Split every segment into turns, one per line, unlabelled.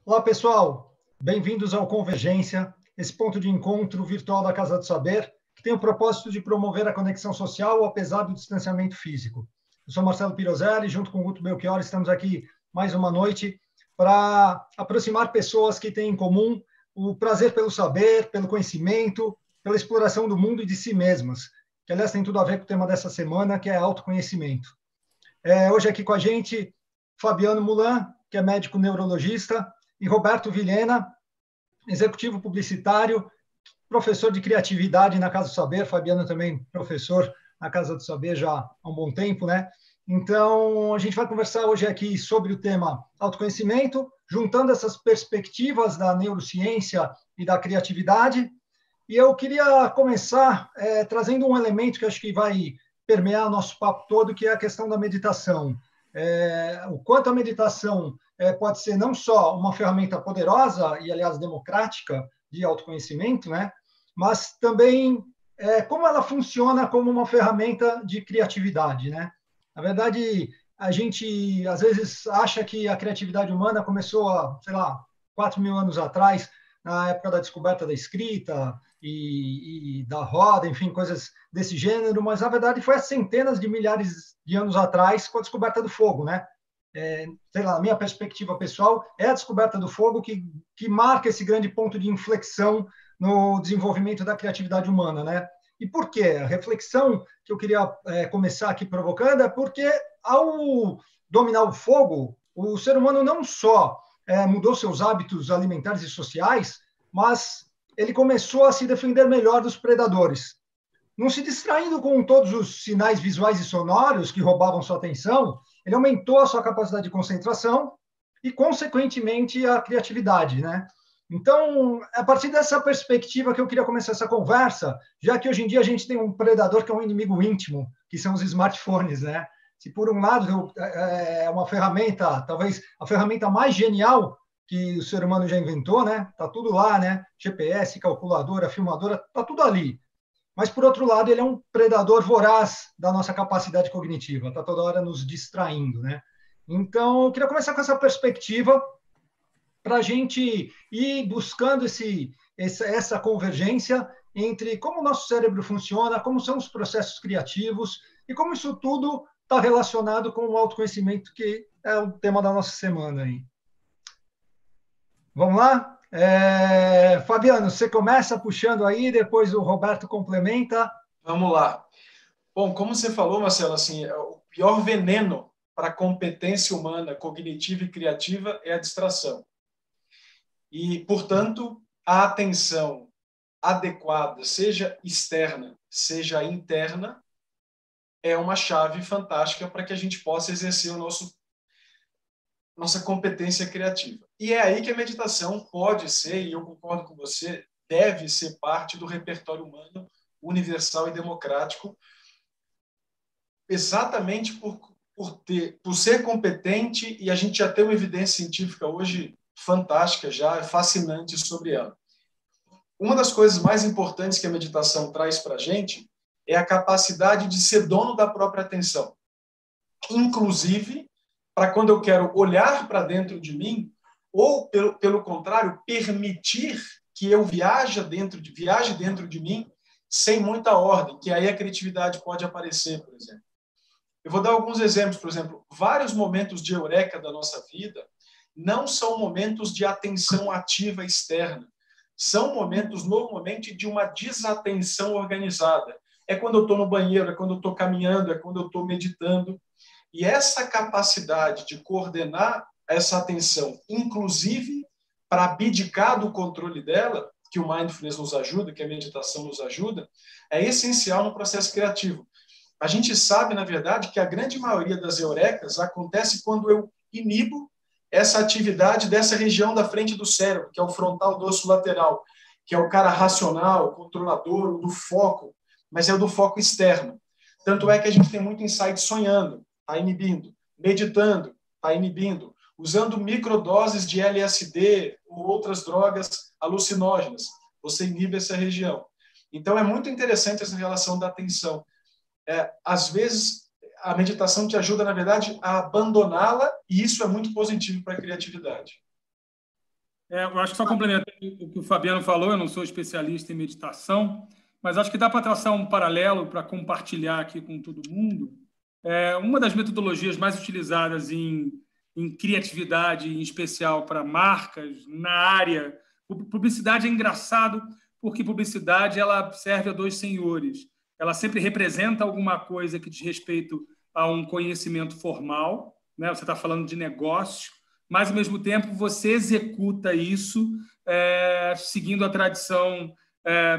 Olá, pessoal. Bem-vindos ao Convergência, esse ponto de encontro virtual da Casa do Saber, que tem o propósito de promover a conexão social, apesar do distanciamento físico. Eu sou Marcelo Pirozelli, junto com o Guto Belchior, estamos aqui mais uma noite para aproximar pessoas que têm em comum o prazer pelo saber, pelo conhecimento, pela exploração do mundo e de si mesmas, que, aliás, tem tudo a ver com o tema dessa semana, que é autoconhecimento. Hoje aqui com a gente, Fabiano Mulan, que é médico neurologista, e Roberto Vilhena, executivo publicitário, professor de criatividade na Casa do Saber. Fabiano também professor na Casa do Saber já há um bom tempo, né? Então, a gente vai conversar hoje aqui sobre o tema autoconhecimento, juntando essas perspectivas da neurociência e da criatividade. E eu queria começar trazendo um elemento que acho que vai permear o nosso papo todo, que é a questão da meditação. O quanto a meditação pode ser não só uma ferramenta poderosa e, aliás, democrática de autoconhecimento, né? Mas também como ela funciona como uma ferramenta de criatividade, né? Na verdade, a gente às vezes acha que a criatividade humana começou há, sei lá, 4.000 anos atrás, na época da descoberta da escrita e da roda, enfim, coisas desse gênero, mas na verdade foi há centenas de milhares de anos atrás com a descoberta do fogo, né? Sei lá, a minha perspectiva pessoal é a descoberta do fogo que marca esse grande ponto de inflexão no desenvolvimento da criatividade humana, né? E por quê? A reflexão que eu queria começar aqui provocando é porque, ao dominar o fogo, o ser humano não só mudou seus hábitos alimentares e sociais, mas ele começou a se defender melhor dos predadores. Não se distraindo com todos os sinais visuais e sonoros que roubavam sua atenção, ele aumentou a sua capacidade de concentração e, consequentemente, a criatividade, né? Então, a partir dessa perspectiva que eu queria começar essa conversa, já que hoje em dia a gente tem um predador que é um inimigo íntimo, que são os smartphones, né? Se por um lado é uma ferramenta, talvez a ferramenta mais genial que o ser humano já inventou, né? Tá tudo lá, né? GPS, calculadora, filmadora, tá tudo ali. Mas, por outro lado, ele é um predador voraz da nossa capacidade cognitiva, está toda hora nos distraindo, né? Então, eu queria começar com essa perspectiva para a gente ir buscando essa convergência entre como o nosso cérebro funciona, como são os processos criativos e como isso tudo está relacionado com o autoconhecimento, que é o tema da nossa semana aí. Vamos lá? Fabiano, você começa puxando aí, depois o Roberto complementa.
Vamos lá. Bom, como você falou, Marcelo, assim, o pior veneno para a competência humana, cognitiva e criativa é a distração. E, portanto, a atenção adequada, seja externa, seja interna, é uma chave fantástica para que a gente possa exercer nossa competência criativa. E é aí que a meditação pode ser, e eu concordo com você, deve ser parte do repertório humano universal e democrático, exatamente por ser competente, e a gente já tem uma evidência científica hoje fantástica, já fascinante sobre ela. Uma das coisas mais importantes que a meditação traz para a gente é a capacidade de ser dono da própria atenção. Inclusive, para quando eu quero olhar para dentro de mim, ou, pelo contrário, permitir que eu viaje dentro de mim sem muita ordem, que aí a criatividade pode aparecer, por exemplo. Eu vou dar alguns exemplos, por exemplo, vários momentos de eureka da nossa vida não são momentos de atenção ativa externa, são momentos, normalmente, de uma desatenção organizada. É quando eu estou no banheiro, é quando eu estou caminhando, é quando eu estou meditando. E essa capacidade de coordenar essa atenção, inclusive para abdicar do controle dela, que o mindfulness nos ajuda, que a meditação nos ajuda, é essencial no processo criativo. A gente sabe, na verdade, que a grande maioria das eurecas acontece quando eu inibo essa atividade dessa região da frente do cérebro, que é o frontal dosso lateral, que é o cara racional, o controlador, o do foco, mas é o do foco externo. Tanto é que a gente tem muito insight sonhando, está inibindo, meditando, está inibindo, usando microdoses de LSD ou outras drogas alucinógenas, você inibe essa região. Então, é muito interessante essa relação da atenção. Às vezes, a meditação te ajuda, na verdade, a abandoná-la, e isso é muito positivo para a criatividade.
Eu acho que só complementando o que o Fabiano falou, eu não sou especialista em meditação, mas acho que dá para traçar um paralelo para compartilhar aqui com todo mundo. Uma das metodologias mais utilizadas em criatividade, em especial para marcas, na área. Publicidade é engraçado, porque publicidade ela serve a dois senhores. Ela sempre representa alguma coisa que diz respeito a um conhecimento formal, né? Você está falando de negócio, mas, ao mesmo tempo, você executa isso seguindo a tradição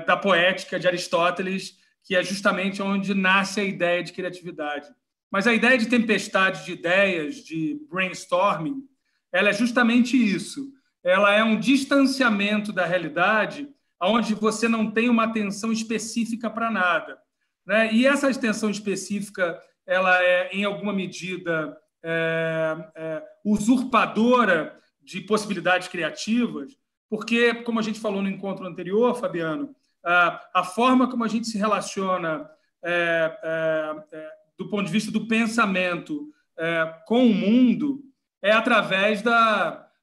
da poética de Aristóteles, que é justamente onde nasce a ideia de criatividade. Mas a ideia de tempestade de ideias, de brainstorming, ela é justamente isso. Ela é um distanciamento da realidade onde você não tem uma atenção específica para nada, né? E essa atenção específica ela é, em alguma medida, usurpadora de possibilidades criativas, porque, como a gente falou no encontro anterior, Fabiano, a forma como a gente se relaciona do ponto de vista do pensamento com o mundo é através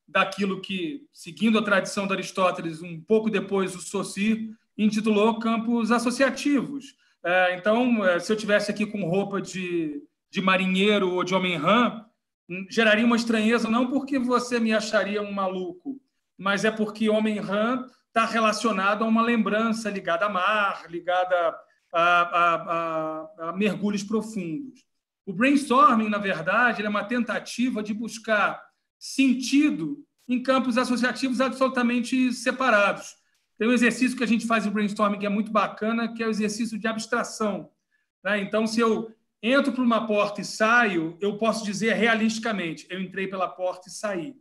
daquilo que, seguindo a tradição de Aristóteles, um pouco depois o Saussure intitulou campos associativos. Então, se eu tivesse aqui com roupa de marinheiro ou de homem-rã, geraria uma estranheza, não porque você me acharia um maluco, mas é porque homem-rã está relacionado a uma lembrança ligada a mar, ligada a mergulhos profundos. O brainstorming, na verdade, é uma tentativa de buscar sentido em campos associativos absolutamente separados. Tem um exercício que a gente faz em brainstorming que é muito bacana, que é o exercício de abstração, né? Então, se eu entro por uma porta e saio, eu posso dizer realisticamente, eu entrei pela porta e saí.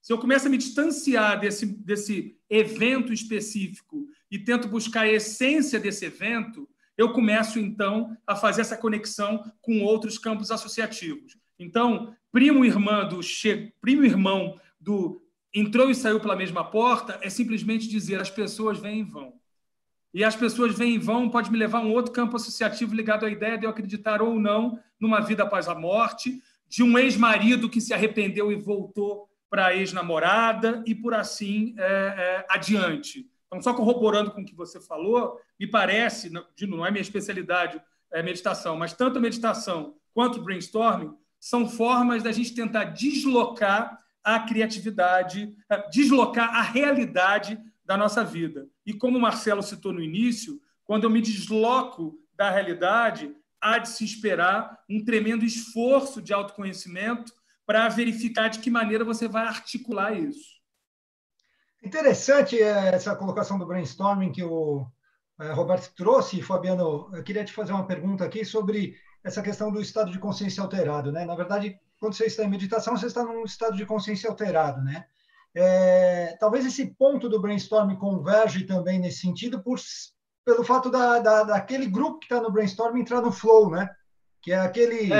Se eu começo a me distanciar desse evento específico e tento buscar a essência desse evento, eu começo, então, a fazer essa conexão com outros campos associativos. Então, primo irmão do entrou e saiu pela mesma porta é simplesmente dizer as pessoas vêm e vão. E as pessoas vêm e vão pode me levar a um outro campo associativo ligado à ideia de eu acreditar ou não numa vida após a morte, de um ex-marido que se arrependeu e voltou para a ex-namorada e por assim adiante. Então, só corroborando com o que você falou, me parece, não é minha especialidade, meditação, mas tanto a meditação quanto o brainstorming são formas da gente tentar deslocar a criatividade, deslocar a realidade da nossa vida. E como o Marcelo citou no início, quando eu me desloco da realidade, há de se esperar um tremendo esforço de autoconhecimento para verificar de que maneira você vai articular isso.
Interessante essa colocação do brainstorming que o Roberto trouxe. Fabiano, eu queria te fazer uma pergunta aqui sobre essa questão do estado de consciência alterado, né? Na verdade, quando você está em meditação, você está num estado de consciência alterado, né? Talvez esse ponto do brainstorming converge também nesse sentido pelo fato daquele grupo que está no brainstorming entrar no flow, né? Que é aquele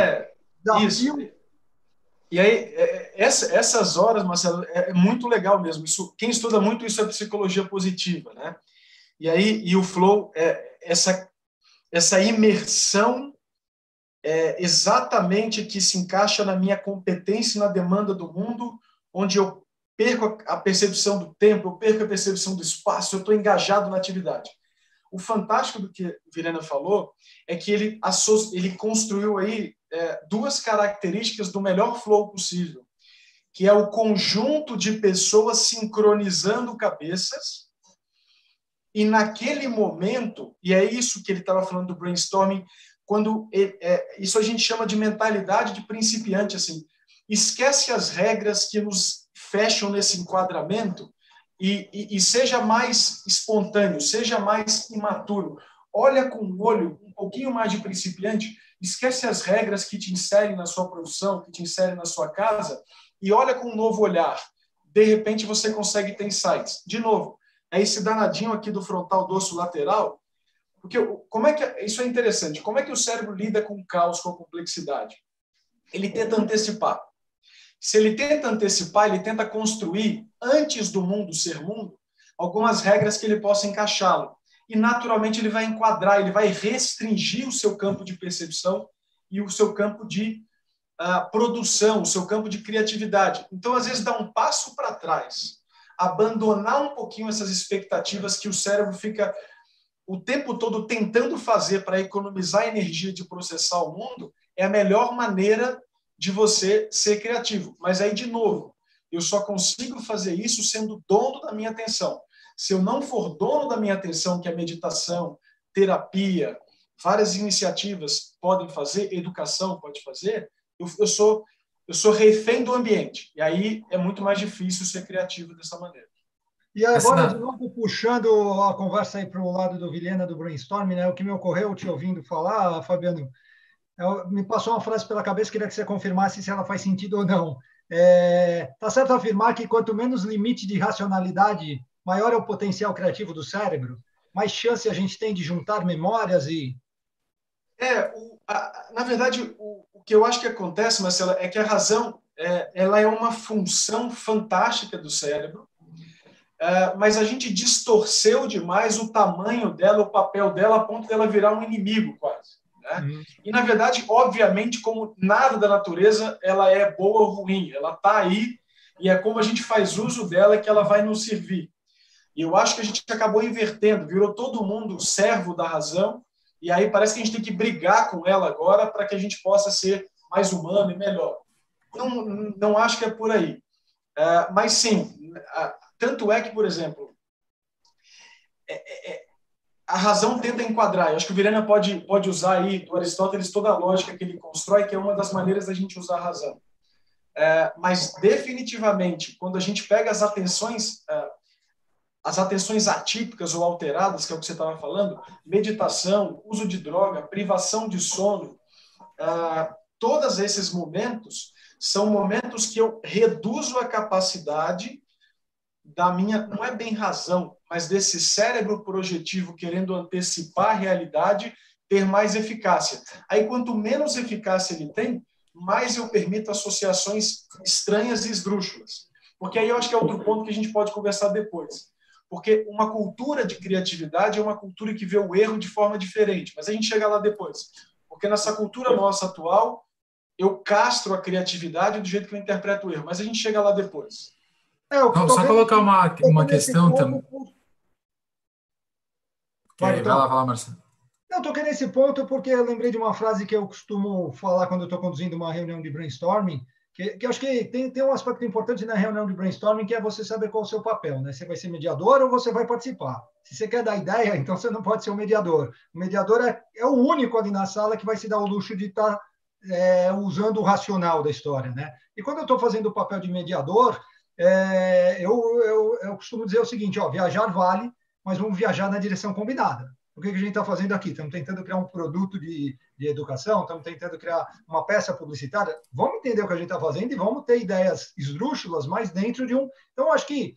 desafio. Isso. E aí, essas horas, Marcelo, é muito legal mesmo. Isso, quem estuda muito isso é psicologia positiva, né? E o flow, essa imersão exatamente que se encaixa na minha competência e na demanda do mundo, onde eu perco a percepção do tempo, eu perco a percepção do espaço, eu estou engajado na atividade. O fantástico do que o Vilhena falou é que ele construiu aí duas características do melhor flow possível, que é o conjunto de pessoas sincronizando cabeças e naquele momento, e é isso que ele estava falando do brainstorming, quando isso a gente chama de mentalidade de principiante, assim, esquece as regras que nos fecham nesse enquadramento e seja mais espontâneo, seja mais imaturo. Olha com o olho um pouquinho mais de principiante, esquece as regras que te inserem na sua produção, que te inserem na sua casa, e olha com um novo olhar. De repente, você consegue ter insights. De novo, é esse danadinho aqui do frontal dorso lateral, porque isso é interessante. Como é que o cérebro lida com o caos, com a complexidade? Ele tenta antecipar. Se ele tenta antecipar, ele tenta construir, antes do mundo ser mundo, algumas regras que ele possa encaixá-lo. E, naturalmente, ele vai enquadrar, ele vai restringir o seu campo de percepção e o seu campo de produção, o seu campo de criatividade. Então, às vezes, dá um passo para trás. abandonar um pouquinho essas expectativas que o cérebro fica o tempo todo tentando fazer para economizar energia de processar o mundo, é a melhor maneira de você ser criativo. Mas aí, de novo, eu só consigo fazer isso sendo dono da minha atenção. Se eu não for dono da minha atenção, que é meditação, terapia, várias iniciativas podem fazer, educação pode fazer, eu sou refém do ambiente. E aí é muito mais difícil ser criativo dessa maneira.
E agora, de novo, puxando a conversa aí para o lado do Vilhena, do brainstorming, né? O que me ocorreu te ouvindo falar, Fabiano, me passou uma frase pela cabeça, queria que você confirmasse se ela faz sentido ou não. Tá certo afirmar que quanto menos limite de racionalidade, maior é o potencial criativo do cérebro? Mais chance a gente tem de juntar memórias e...
Na verdade, o que eu acho que acontece, Marcela, é que a razão ela é uma função fantástica do cérebro, mas a gente distorceu demais o tamanho dela, o papel dela, a ponto dela virar um inimigo quase. Né? E, na verdade, obviamente, como nada da natureza, ela é boa ou ruim, ela está aí e é como a gente faz uso dela que ela vai nos servir. E eu acho que a gente acabou invertendo, virou todo mundo servo da razão, e aí parece que a gente tem que brigar com ela agora para que a gente possa ser mais humano e melhor. Não acho que é por aí. Mas, sim, tanto é que, por exemplo, a razão tenta enquadrar. Eu acho que o Vilhena pode usar aí do Aristóteles toda a lógica que ele constrói, que é uma das maneiras da gente usar a razão. Mas, definitivamente, quando a gente pega as atenções atípicas ou alteradas, que é o que você estava falando, meditação, uso de droga, privação de sono, todos esses momentos são momentos que eu reduzo a capacidade da minha, não é bem razão, mas desse cérebro projetivo querendo antecipar a realidade, ter mais eficácia. Aí, quanto menos eficácia ele tem, mais eu permito associações estranhas e esdrúxulas. Porque aí eu acho que é outro ponto que a gente pode conversar depois. Porque uma cultura de criatividade é uma cultura que vê o erro de forma diferente, mas a gente chega lá depois. Porque nessa cultura nossa atual, eu castro a criatividade do jeito que eu interpreto o erro, mas a gente chega lá depois.
Só colocar uma questão também. Vai lá, Marcelo.
Não, toquei nesse ponto porque eu lembrei de uma frase que eu costumo falar quando eu estou conduzindo uma reunião de brainstorming, que eu acho que tem um aspecto importante na reunião de brainstorming, que é você saber qual é o seu papel, né? Você vai ser mediador ou você vai participar? Se você quer dar ideia, então você não pode ser o mediador. O mediador é o único ali na sala que vai se dar o luxo de estar usando o racional da história, né? E quando eu estou fazendo o papel de mediador, eu costumo dizer o seguinte, viajar vale, mas vamos viajar na direção combinada. O que a gente está fazendo aqui? Estamos tentando criar um produto de educação, estamos tentando criar uma peça publicitária. Vamos entender o que a gente está fazendo e vamos ter ideias esdrúxulas, mas dentro de um... Então, acho que,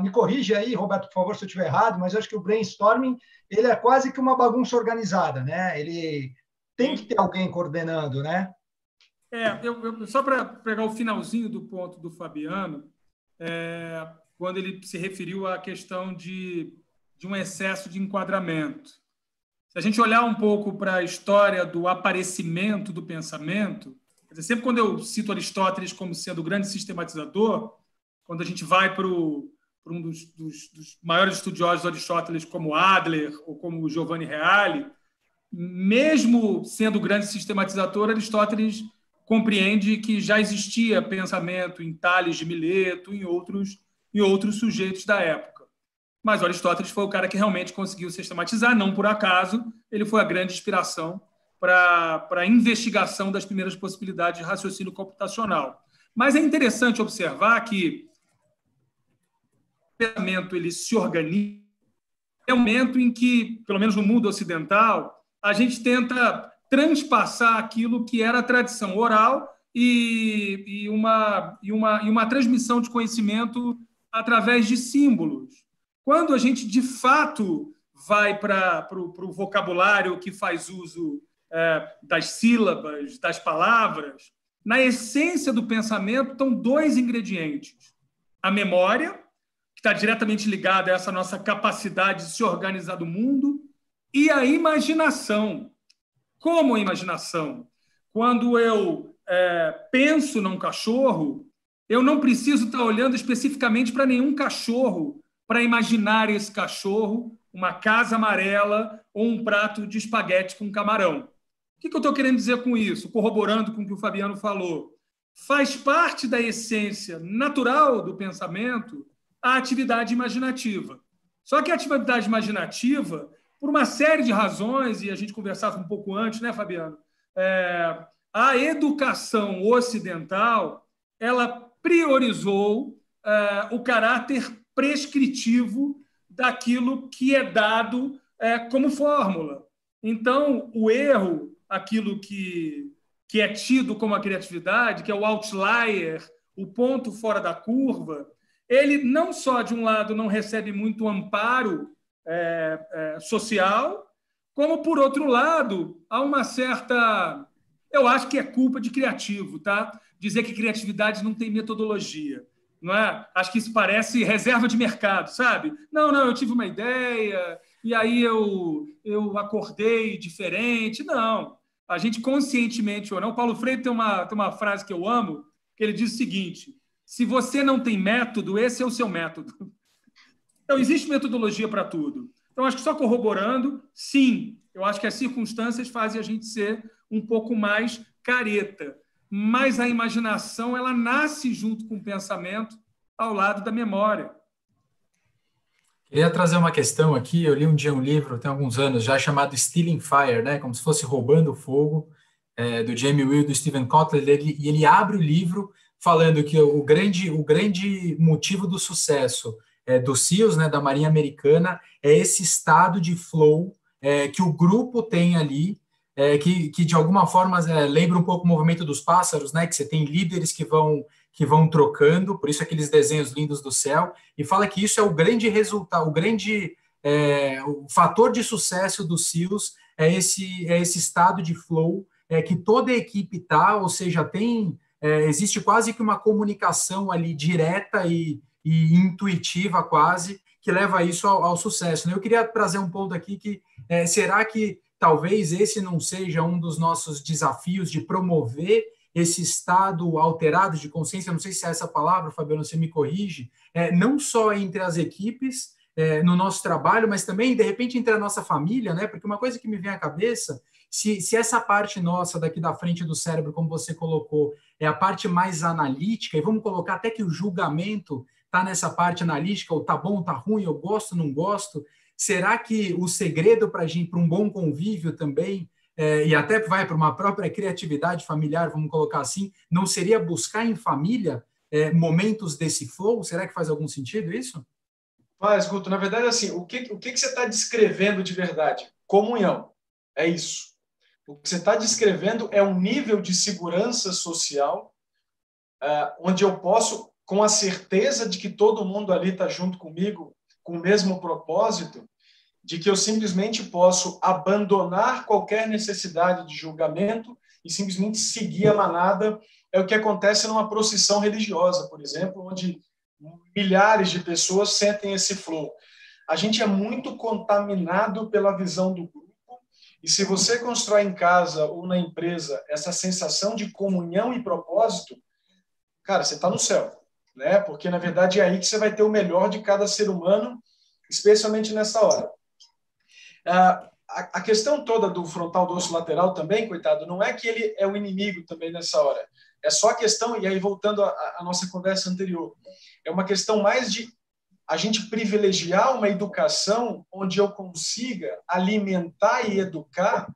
me corrige aí, Roberto, por favor, se eu estiver errado, mas acho que o brainstorming ele é quase que uma bagunça organizada, né? Ele tem que ter alguém coordenando, né?
Só para pegar o finalzinho do ponto do Fabiano, quando ele se referiu à questão de um excesso de enquadramento. Se a gente olhar um pouco para a história do aparecimento do pensamento, quer dizer, sempre quando eu cito Aristóteles como sendo o grande sistematizador, quando a gente vai para um dos maiores estudiosos de Aristóteles, como Adler ou como Giovanni Reale, mesmo sendo o grande sistematizador, Aristóteles compreende que já existia pensamento em Tales de Mileto, em outros sujeitos da época. Mas Aristóteles foi o cara que realmente conseguiu sistematizar, não por acaso, ele foi a grande inspiração para a investigação das primeiras possibilidades de raciocínio computacional. Mas é interessante observar que o pensamento ele se organiza, é um momento em que, pelo menos no mundo ocidental, a gente tenta transpassar aquilo que era a tradição oral e uma transmissão de conhecimento através de símbolos. Quando a gente, de fato, vai para o vocabulário que faz uso das sílabas, das palavras, na essência do pensamento estão dois ingredientes. A memória, que está diretamente ligada a essa nossa capacidade de se organizar do mundo, e a imaginação. Como a imaginação? Quando eu penso num cachorro, eu não preciso estar olhando especificamente para nenhum cachorro para imaginar esse cachorro, uma casa amarela ou um prato de espaguete com camarão. O que eu estou querendo dizer com isso? Corroborando com o que o Fabiano falou. Faz parte da essência natural do pensamento a atividade imaginativa. Só que a atividade imaginativa, por uma série de razões, e a gente conversava um pouco antes, né, Fabiano? A educação ocidental, ela priorizou o caráter prescritivo daquilo que é dado como fórmula. Então, o erro, aquilo que é tido como a criatividade, que é o outlier, o ponto fora da curva, ele não só, de um lado, não recebe muito amparo social, como, por outro lado, há uma certa... Eu acho que é culpa de criativo, tá? Dizer que criatividade não tem metodologia. Não é? Acho que isso parece reserva de mercado, sabe? Não, eu tive uma ideia e aí eu acordei diferente. Não, a gente conscientemente ou não. Paulo Freire tem uma frase que eu amo, que ele diz o seguinte: se você não tem método, esse é o seu método. Então, existe metodologia para tudo. Então, acho que só corroborando, sim, eu acho que as circunstâncias fazem a gente ser um pouco mais careta. Mas a imaginação, ela nasce junto com o pensamento ao lado da memória.
Queria trazer uma questão aqui. Eu li um dia um livro, tem alguns anos já, chamado Stealing Fire, né? Como se fosse Roubando Fogo, do Jamie Will, do Steven Kotler, e ele abre o livro falando que o grande motivo do sucesso dos SEALs, né, da Marinha Americana, é esse estado de flow que o grupo tem ali, que de alguma forma lembra um pouco o movimento dos pássaros, né? Que você tem líderes que vão trocando, por isso aqueles desenhos lindos do céu, e fala que isso é o grande resultado, o fator de sucesso dos SEALs é esse estado de flow que toda a equipe está, ou seja, existe quase que uma comunicação ali direta e intuitiva quase, que leva isso ao sucesso, né? Eu queria trazer um ponto aqui que será que talvez esse não seja um dos nossos desafios de promover esse estado alterado de consciência, não sei se é essa palavra, Fabiano, você me corrige, não só entre as equipes, no nosso trabalho, mas também, de repente, entre a nossa família, né? Porque uma coisa que me vem à cabeça, se essa parte nossa daqui da frente do cérebro, como você colocou, é a parte mais analítica, e vamos colocar até que o julgamento está nessa parte analítica, ou tá bom, tá ruim, eu gosto, não gosto, será que o segredo para um bom convívio também, e até vai para uma própria criatividade familiar, vamos colocar assim, não seria buscar em família momentos desse flow? Será que faz algum sentido isso?
Faz, Guto. Na verdade, assim, o que você está descrevendo de verdade? Comunhão. É isso. O que você está descrevendo é um nível de segurança social onde eu posso, com a certeza de que todo mundo ali está junto comigo, com o mesmo propósito, de que eu simplesmente posso abandonar qualquer necessidade de julgamento e simplesmente seguir a manada. É o que acontece numa procissão religiosa, por exemplo, onde milhares de pessoas sentem esse flow. A gente é muito contaminado pela visão do grupo, e se você constrói em casa ou na empresa essa sensação de comunhão e propósito, cara, você está no céu, né? Porque, na verdade, é aí que você vai ter o melhor de cada ser humano, especialmente nessa hora. A questão toda do frontal do osso lateral também, coitado, não é que ele é o inimigo também nessa hora. É só a questão, e aí voltando à nossa conversa anterior, é uma questão mais de a gente privilegiar uma educação onde eu consiga alimentar e educar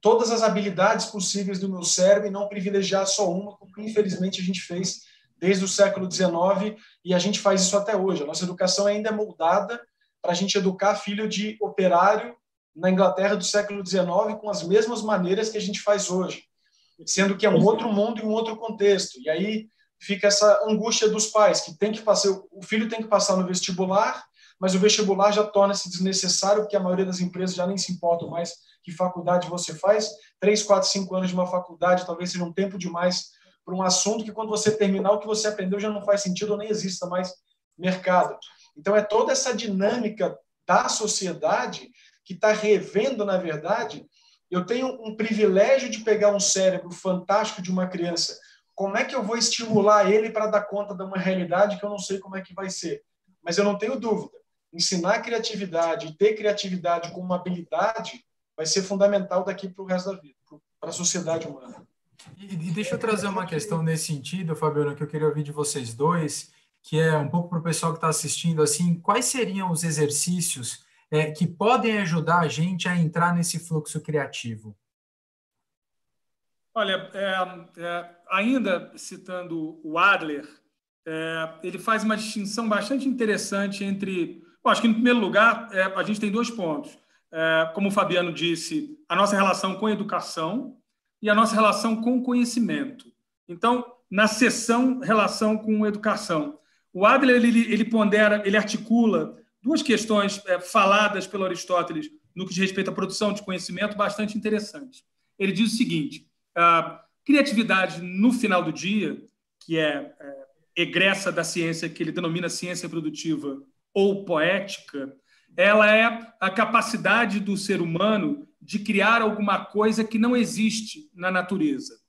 todas as habilidades possíveis do meu cérebro e não privilegiar só uma, como infelizmente a gente fez desde o século XIX e a gente faz isso até hoje. A nossa educação ainda é moldada para a gente educar filho de operário na Inglaterra do século XIX com as mesmas maneiras que a gente faz hoje, sendo que é um outro mundo e um outro contexto. E aí fica essa angústia dos pais, que tem que passar, o filho tem que passar no vestibular, mas o vestibular já torna-se desnecessário, porque a maioria das empresas já nem se importam mais que faculdade você faz. 3, 4, 5 anos de uma faculdade talvez seja um tempo demais para um assunto que, quando você terminar, o que você aprendeu já não faz sentido ou nem exista mais mercado. Então, é toda essa dinâmica da sociedade que está revendo, na verdade. Eu tenho um privilégio de pegar um cérebro fantástico de uma criança como é que eu vou estimular ele para dar conta de uma realidade que eu não sei como é que vai ser? Mas eu não tenho dúvida, ensinar criatividade, ter criatividade como uma habilidade, vai ser fundamental daqui para o resto da vida, para a sociedade humana.
E deixa eu trazer uma questão nesse sentido, Fabiano, que eu queria ouvir de vocês dois, que é um pouco para o pessoal que está assistindo, assim, quais seriam os exercícios que podem ajudar a gente a entrar nesse fluxo criativo?
Olha, ainda citando o Adler, ele faz uma distinção bastante interessante entre... Bom, acho que, em primeiro lugar, a gente tem 2 pontos. Como o Fabiano disse, a nossa relação com a educação e a nossa relação com o conhecimento. Então, na seção relação com a educação, o Adler ele pondera, ele articula 2 questões faladas pelo Aristóteles no que diz respeito à produção de conhecimento bastante interessantes. Ele diz o seguinte: a criatividade no final do dia, que é egressa da ciência, que ele denomina ciência produtiva ou poética, ela é a capacidade do ser humano de criar alguma coisa que não existe na natureza.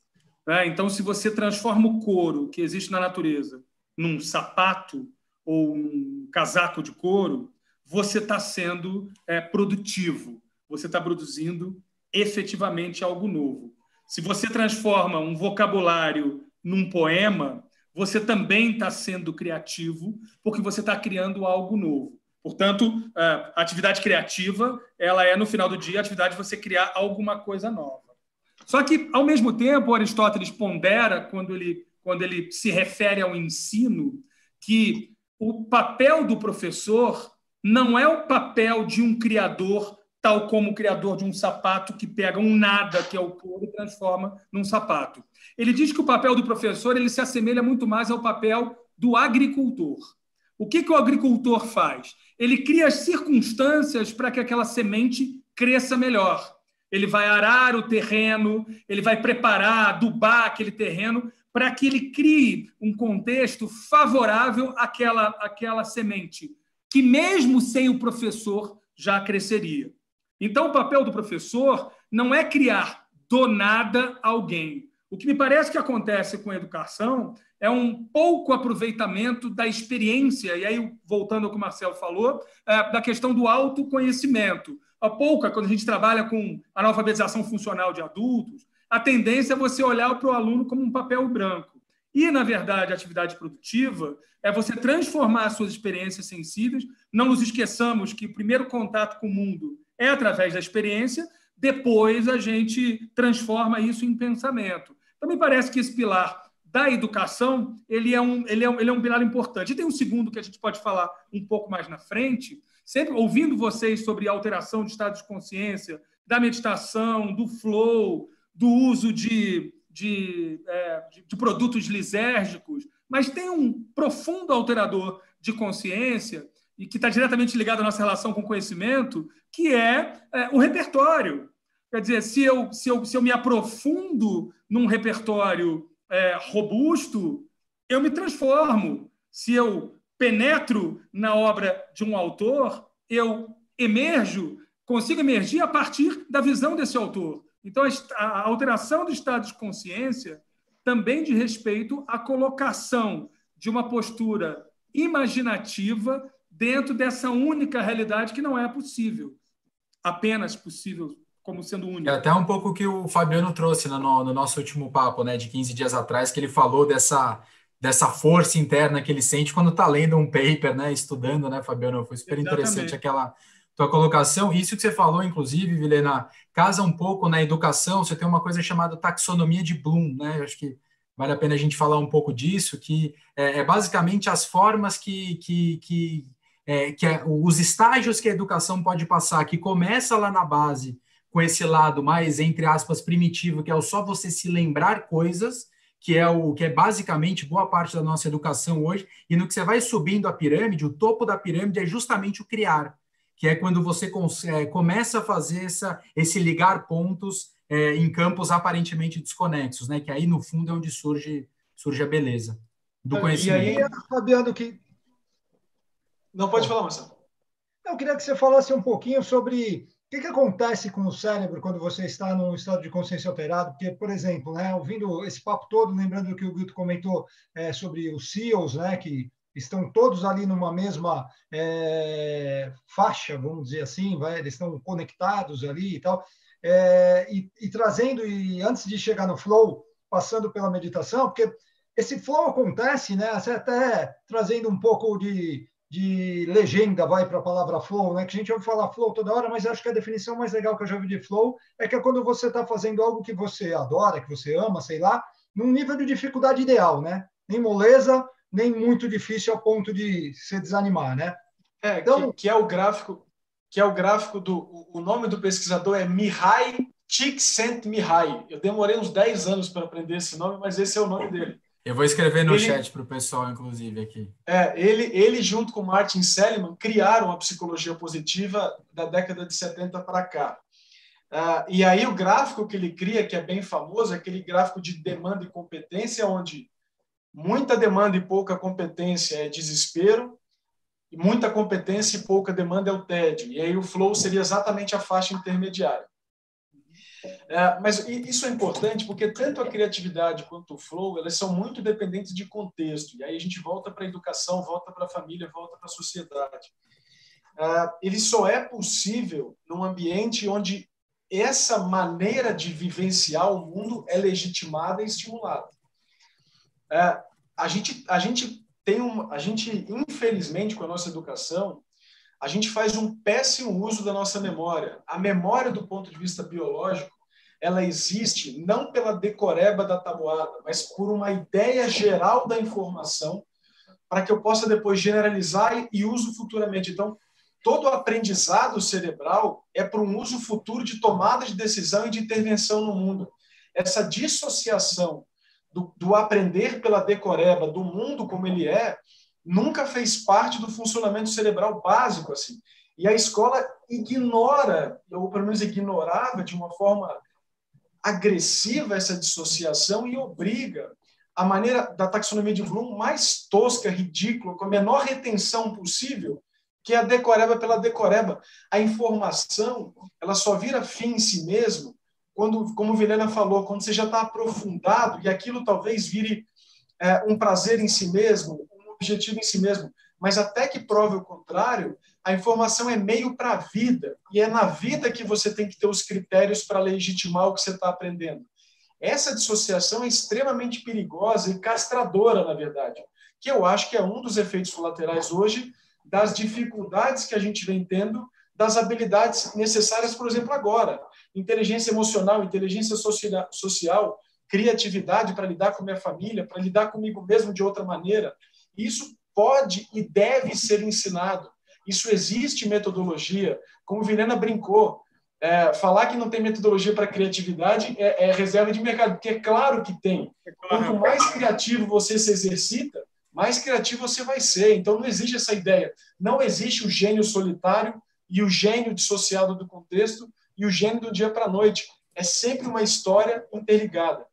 Então, se você transforma o couro que existe na natureza num sapato ou num casaco de couro, você está sendo produtivo, você está produzindo efetivamente algo novo. Se você transforma um vocabulário num poema, você também está sendo criativo, porque você está criando algo novo. Portanto, a atividade criativa, ela é, no final do dia, a atividade de você criar alguma coisa nova. Só que, ao mesmo tempo, Aristóteles pondera, quando ele se refere ao ensino, que o papel do professor não é o papel de um criador, tal como o criador de um sapato que pega um nada, que é o couro, e transforma num sapato. Ele diz que o papel do professor ele se assemelha muito mais ao papel do agricultor. O que o agricultor faz? Ele cria as circunstâncias para que aquela semente cresça melhor. Ele vai arar o terreno, ele vai preparar, adubar aquele terreno para que ele crie um contexto favorável àquela semente, que mesmo sem o professor já cresceria. Então, o papel do professor não é criar do nada alguém. O que me parece que acontece com a educação é um pouco aproveitamento da experiência, e aí, voltando ao que o Marcelo falou, da questão do autoconhecimento. A pouca, quando a gente trabalha com a alfabetização funcional de adultos, a tendência é você olhar para o aluno como um papel branco. E, na verdade, a atividade produtiva é você transformar as suas experiências sensíveis. Não nos esqueçamos que o primeiro contato com o mundo é através da experiência, depois a gente transforma isso em pensamento. Então, me parece que esse pilar da educação ele é um pilar importante. E tem um segundo que a gente pode falar um pouco mais na frente, sempre ouvindo vocês sobre a alteração de estado de consciência, da meditação, do flow, do uso de produtos lisérgicos, mas tem um profundo alterador de consciência e que está diretamente ligado à nossa relação com o conhecimento, que é o repertório. Quer dizer, se eu me aprofundo num repertório robusto, eu me transformo. Se eu penetro na obra de um autor, eu consigo emergir a partir da visão desse autor. Então, a alteração do estado de consciência também diz respeito à colocação de uma postura imaginativa dentro dessa única realidade que não é possível, apenas possível como sendo única.
É até um pouco o que o Fabiano trouxe no nosso último papo, né, de 15 dias atrás, que ele falou dessa força interna que ele sente quando está lendo um paper, né, estudando, né, Fabiano? Foi super interessante aquela tua colocação. Isso que você falou, inclusive, Vilhena, casa um pouco na educação. Você tem uma coisa chamada taxonomia de Bloom, né? Eu acho que vale a pena a gente falar um pouco disso, que é basicamente as formas os estágios que a educação pode passar, que começa lá na base, com esse lado mais, entre aspas, primitivo, que é o só você se lembrar coisas, que é basicamente boa parte da nossa educação hoje, e no que você vai subindo a pirâmide, o topo da pirâmide é justamente o criar, que é quando você começa a fazer esse ligar pontos em campos aparentemente desconexos, né? Que aí, no fundo, é onde surge a beleza do conhecimento.
E aí, Fabiano,
Não, pode falar, Marcelo.
Eu queria que você falasse um pouquinho sobre que acontece com o cérebro quando você está num estado de consciência alterado? Porque, por exemplo, né, ouvindo esse papo todo, lembrando que o Guto comentou sobre os SEALs, né, que estão todos ali numa mesma faixa, vamos dizer assim, eles estão conectados ali e tal, e trazendo, e antes de chegar no flow, passando pela meditação, porque esse flow acontece, né, até trazendo um pouco de legenda, vai para a palavra flow, né? Que a gente ouve falar flow toda hora, mas acho que a definição mais legal que eu já ouvi de flow é que é quando você está fazendo algo que você adora, que você ama, sei lá, num nível de dificuldade ideal, né? Nem moleza, nem muito difícil ao ponto de se desanimar, né?
Então, que é o gráfico o nome do pesquisador é Mihai Csikszentmihalyi. Eu demorei uns 10 anos para aprender esse nome, mas esse é o nome dele.
Eu vou escrever no chat para o pessoal, inclusive, aqui.
Ele, junto com Martin Seligman, criaram a psicologia positiva da década de 70 para cá. E aí o gráfico que ele cria, que é bem famoso, é aquele gráfico de demanda e competência, onde muita demanda e pouca competência é desespero, e muita competência e pouca demanda é o tédio. E aí o flow seria exatamente a faixa intermediária. Mas isso é importante porque tanto a criatividade quanto o flow, elas são muito dependentes de contexto. E aí a gente volta para a educação, volta para a família, volta para a sociedade. Ele só é possível num ambiente onde essa maneira de vivenciar o mundo é legitimada e estimulada. A gente, infelizmente, com a nossa educação, a gente faz um péssimo uso da nossa memória. A memória, do ponto de vista biológico, ela existe não pela decoreba da tabuada, mas por uma ideia geral da informação, para que eu possa depois generalizar e uso futuramente. Então, todo aprendizado cerebral é para um uso futuro de tomada de decisão e de intervenção no mundo. Essa dissociação do aprender pela decoreba, do mundo como ele nunca fez parte do funcionamento cerebral básico, assim. E a escola ignora, ou pelo menos ignorava de uma forma agressiva essa dissociação e obriga a maneira da taxonomia de Bloom mais tosca, ridícula, com a menor retenção possível, que é a decoreba pela decoreba. A informação, ela só vira fim em si mesmo quando, como Vilhena falou, quando você já está aprofundado e aquilo talvez vire um prazer em si mesmo, objetivo em si mesmo, mas até que prove o contrário, a informação é meio para a vida, e é na vida que você tem que ter os critérios para legitimar o que você está aprendendo. Essa dissociação é extremamente perigosa e castradora, na verdade, que eu acho que é um dos efeitos colaterais hoje das dificuldades que a gente vem tendo, das habilidades necessárias, por exemplo, agora. Inteligência emocional, inteligência social, criatividade para lidar com minha família, para lidar comigo mesmo de outra maneira. Isso pode e deve ser ensinado. Isso existe metodologia. Como Vilhena brincou, falar que não tem metodologia para criatividade é reserva de mercado, porque é claro que tem. Quanto mais criativo você se exercita, mais criativo você vai ser. Então, não existe essa ideia. Não existe o gênio solitário e o gênio dissociado do contexto e o gênio do dia para a noite. É sempre uma história interligada.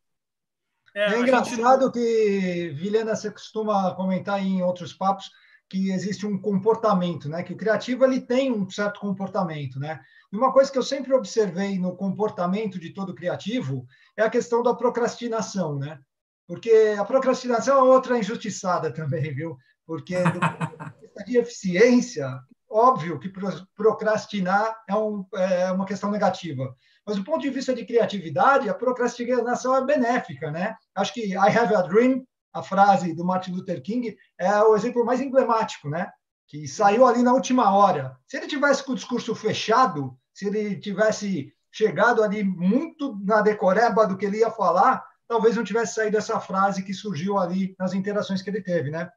É engraçado que, Vilhena, você costuma comentar em outros papos que existe um comportamento, né? Que o criativo ele tem um certo comportamento, né? E uma coisa que eu sempre observei no comportamento de todo criativo é a questão da procrastinação, né? Porque a procrastinação é outra injustiçada também, viu? Porque do ponto de vista de eficiência, óbvio que procrastinar é uma questão negativa. Mas do ponto de vista de criatividade, a procrastinação é benéfica, né? Acho que I have a dream, a frase do Martin Luther King, é o exemplo mais emblemático, né? Que saiu ali na última hora. Se ele tivesse com o discurso fechado, se ele tivesse chegado ali muito na decoreba do que ele ia falar, talvez não tivesse saído essa frase que surgiu ali nas interações que ele teve, né?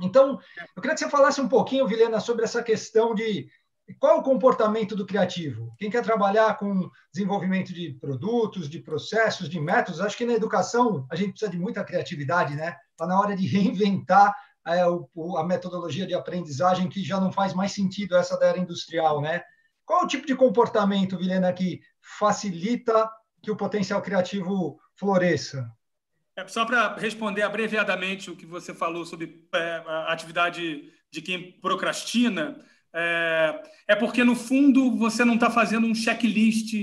Então, eu queria que você falasse um pouquinho, Vilhena, sobre essa questão de qual é o comportamento do criativo. Quem quer trabalhar com desenvolvimento de produtos, de processos, de métodos, acho que na educação a gente precisa de muita criatividade, né? Está na hora de reinventar a metodologia de aprendizagem que já não faz mais sentido essa da era industrial, né? Qual é o tipo de comportamento, Vilhena, que facilita que o potencial criativo floresça?
Só para responder abreviadamente o que você falou sobre a atividade de quem procrastina, é porque, no fundo, você não está fazendo um checklist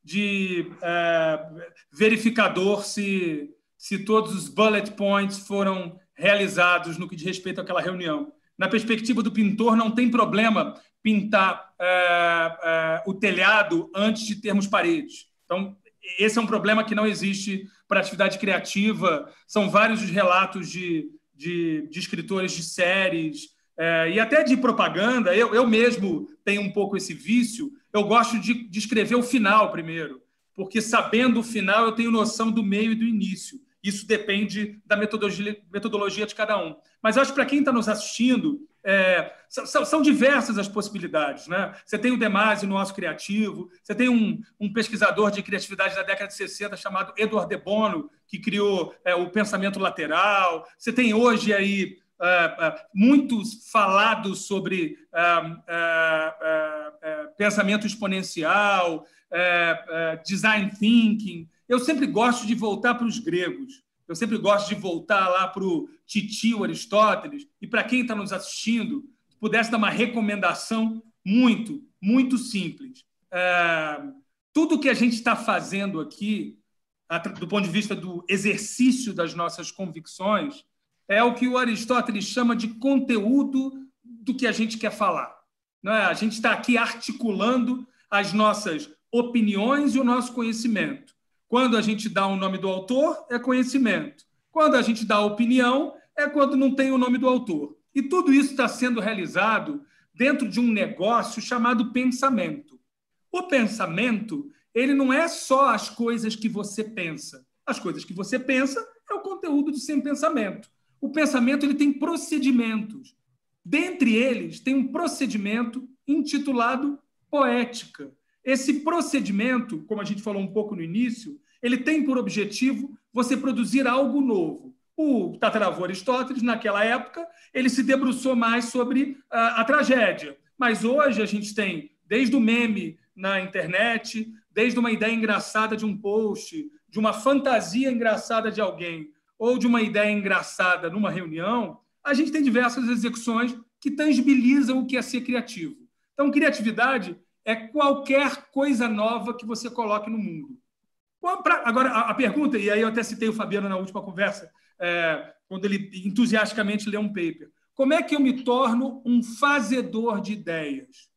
de verificador se todos os bullet points foram realizados no que diz respeito àquela reunião. Na perspectiva do pintor, não tem problema pintar o telhado antes de termos paredes. Então, esse é um problema que não existe para a atividade criativa. São vários os relatos de escritores de séries e até de propaganda. Eu mesmo tenho um pouco esse vício. Eu gosto de escrever o final primeiro, porque sabendo o final eu tenho noção do meio e do início. Isso depende da metodologia de cada um. Mas eu acho que para quem está nos assistindo, são diversas as possibilidades, né? Você tem o Demasi no Osso Criativo, você tem um pesquisador de criatividade da década de 60 chamado Edward de Bono, que criou o pensamento lateral. Você tem hoje aí muitos falados sobre pensamento exponencial, design thinking. Eu sempre gosto de voltar para os gregos. Eu sempre gosto de voltar lá para o titio Aristóteles. E para quem está nos assistindo, pudesse dar uma recomendação muito, muito simples. Tudo que a gente está fazendo aqui, do ponto de vista do exercício das nossas convicções, é o que o Aristóteles chama de conteúdo do que a gente quer falar. Não é? A gente está aqui articulando as nossas opiniões e o nosso conhecimento. Quando a gente dá o nome do autor, é conhecimento. Quando a gente dá a opinião, é quando não tem o nome do autor. E tudo isso está sendo realizado dentro de um negócio chamado pensamento. O pensamento, ele não é só as coisas que você pensa. As coisas que você pensa é o conteúdo de sem pensamento. O pensamento, ele tem procedimentos. Dentre eles, tem um procedimento intitulado poética. Esse procedimento, como a gente falou um pouco no início, ele tem por objetivo você produzir algo novo. O tataravô Aristóteles, naquela época, ele se debruçou mais sobre a tragédia. Mas hoje a gente tem, desde o meme na internet, desde uma ideia engraçada de um post, de uma fantasia engraçada de alguém, ou de uma ideia engraçada numa reunião, a gente tem diversas execuções que tangibilizam o que é ser criativo. Então, criatividade é qualquer coisa nova que você coloque no mundo. Agora, a pergunta, e aí eu até citei o Fabiano na última conversa, quando ele entusiasticamente lê um paper. Como é que eu me torno um fazedor de ideias?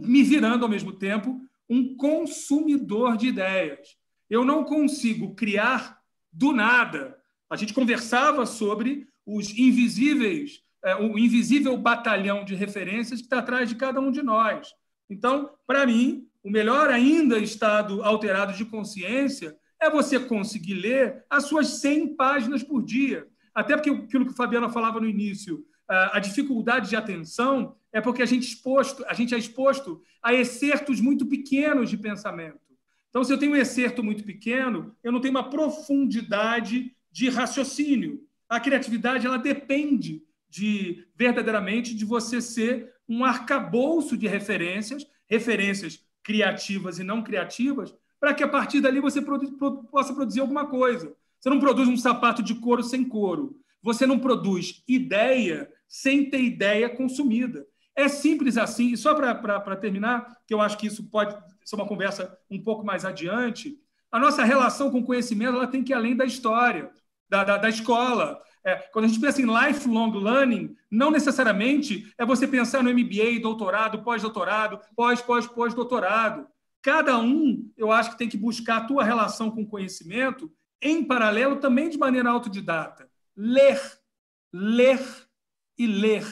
Me virando, ao mesmo tempo, um consumidor de ideias. Eu não consigo criar do nada. A gente conversava sobre os invisíveis, o invisível batalhão de referências que está atrás de cada um de nós. Então, para mim, o melhor ainda estado alterado de consciência é você conseguir ler as suas 100 páginas por dia. Até porque aquilo que o Fabiano falava no início, a dificuldade de atenção é porque a gente é exposto a excertos muito pequenos de pensamento. Então, se eu tenho um excerto muito pequeno, eu não tenho uma profundidade de raciocínio. A criatividade, ela depende verdadeiramente de você ser um arcabouço de referências criativas e não criativas, para que a partir dali você possa produzir alguma coisa. Você não produz um sapato de couro sem couro. Você não produz ideia sem ter ideia consumida. É simples assim. E só para terminar, que eu acho que isso pode ser uma conversa um pouco mais adiante, a nossa relação com o conhecimento ela tem que ir além da história, da escola. Quando a gente pensa em lifelong learning, não necessariamente é você pensar no MBA, doutorado, pós-doutorado, pós-doutorado. Cada um, eu acho que tem que buscar a tua relação com o conhecimento em paralelo também de maneira autodidata. Ler e ler.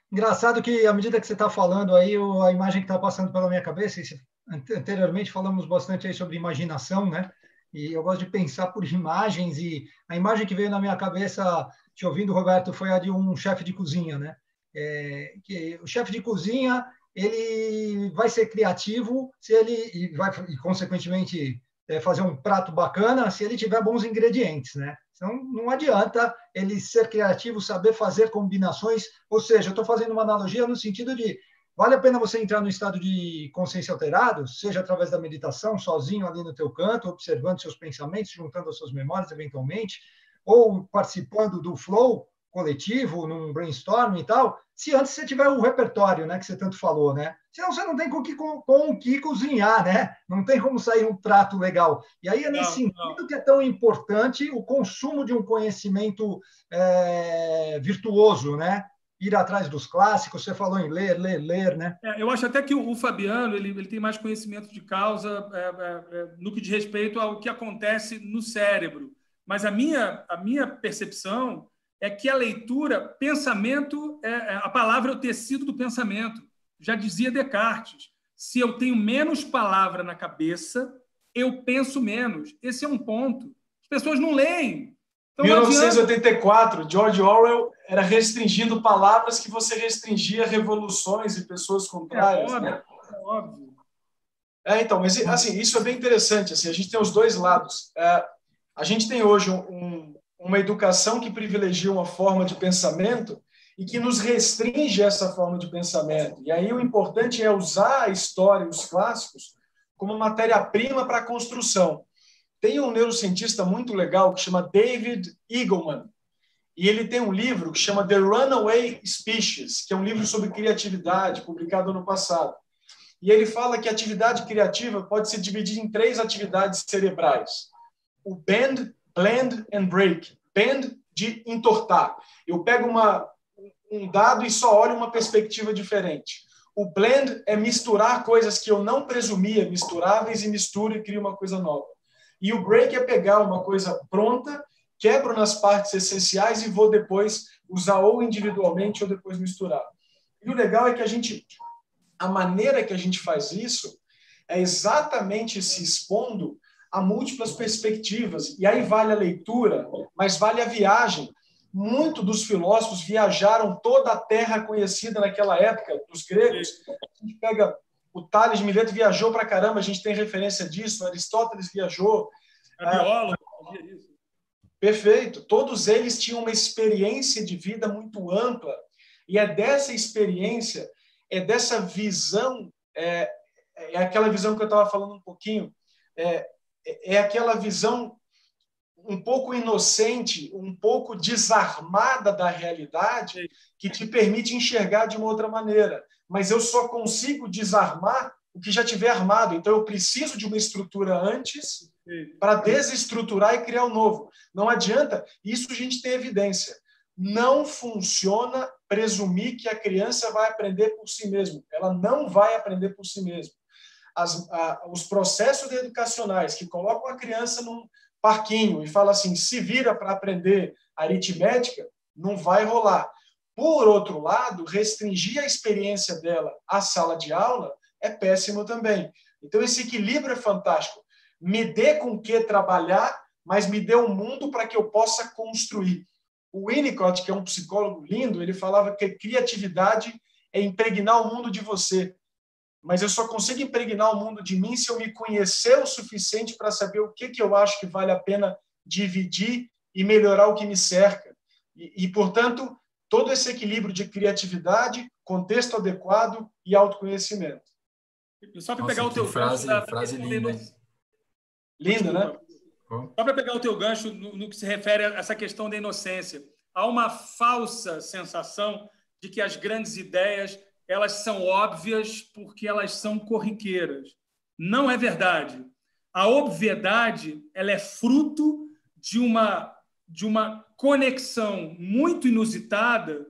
Engraçado que, à medida que você está falando aí, a imagem que está passando pela minha cabeça, anteriormente falamos bastante aí sobre imaginação, né? E eu gosto de pensar por imagens, e a imagem que veio na minha cabeça, te ouvindo, Roberto, foi a de um chefe de cozinha, né? Que o chefe de cozinha, ele vai ser criativo se ele vai, consequentemente, fazer um prato bacana se ele tiver bons ingredientes, né? Então, não adianta ele ser criativo, saber fazer combinações, ou seja, eu estou fazendo uma analogia no sentido de vale a pena você entrar no estado de consciência alterado, seja através da meditação, sozinho ali no teu canto, observando seus pensamentos, juntando as suas memórias eventualmente, ou participando do flow, coletivo, num brainstorming e tal, se antes você tiver o repertório, né, que você tanto falou, né? Senão você não tem com o que cozinhar, né? Não tem como sair um prato legal. E aí é nesse sentido que é tão importante o consumo de um conhecimento virtuoso, né? Ir atrás dos clássicos, você falou em ler, né?
Eu acho até que o Fabiano ele tem mais conhecimento de causa no que diz respeito ao que acontece no cérebro. Mas a minha percepção é que a leitura, pensamento, a palavra é o tecido do pensamento. Já dizia Descartes, se eu tenho menos palavra na cabeça, eu penso menos. Esse é um ponto. As pessoas não leem.
Então, 1984, George Orwell era restringindo palavras que você restringia revoluções e pessoas contrárias.
É óbvio.
Então, mas assim, isso é bem interessante. Assim, a gente tem os dois lados. A gente tem hoje uma educação que privilegia uma forma de pensamento e que nos restringe essa forma de pensamento. E aí o importante é usar a história e os clássicos como matéria-prima para a construção. Tem um neurocientista muito legal que chama David Eagleman, e ele tem um livro que chama The Runaway Species, que é um livro sobre criatividade, publicado ano passado. E ele fala que a atividade criativa pode ser dividida em 3 atividades cerebrais. O bend, blend and break. Bend, de entortar. Eu pego um dado e só olho uma perspectiva diferente. O blend é misturar coisas que eu não presumia misturáveis e misturo e crio uma coisa nova. E o break é pegar uma coisa pronta, quebro nas partes essenciais e vou depois usar ou individualmente ou depois misturar. E o legal é que a maneira que a gente faz isso é exatamente se expondo a múltiplas perspectivas. E aí vale a leitura, mas vale a viagem. Muitos dos filósofos viajaram toda a terra conhecida naquela época, dos gregos. A gente pega o Tales de Mileto, viajou para caramba, a gente tem referência disso, Aristóteles viajou.
Biólogo, isso.
Perfeito. Todos eles tinham uma experiência de vida muito ampla. E é dessa experiência, é dessa visão, é aquela visão que eu estava falando um pouquinho, é aquela visão um pouco inocente, um pouco desarmada da realidade, que te permite enxergar de uma outra maneira. Mas eu só consigo desarmar o que já tiver armado. Então, eu preciso de uma estrutura antes para desestruturar e criar um novo. Não adianta, isso a gente tem evidência. Não funciona presumir que a criança vai aprender por si mesma. Ela não vai aprender por si mesma. Os processos educacionais que colocam a criança num parquinho e falam assim, se vira para aprender aritmética, não vai rolar. Por outro lado, restringir a experiência dela à sala de aula é péssimo também. Então, esse equilíbrio é fantástico. Me dê com o que trabalhar, mas me dê um mundo para que eu possa construir. O Winnicott, que é um psicólogo lindo, ele falava que criatividade é impregnar o mundo de você. Mas eu só consigo impregnar o mundo de mim se eu me conhecer o suficiente para saber o que eu acho que vale a pena dividir e melhorar o que me cerca. Portanto, todo esse equilíbrio de criatividade, contexto adequado e autoconhecimento.
Só para pegar o teu
frase linda.
Linda, né?
Só para pegar o teu gancho no que se refere a essa questão da inocência. Há uma falsa sensação de que as grandes ideias elas são óbvias porque elas são corriqueiras. Não é verdade. A obviedade ela é fruto de uma conexão muito inusitada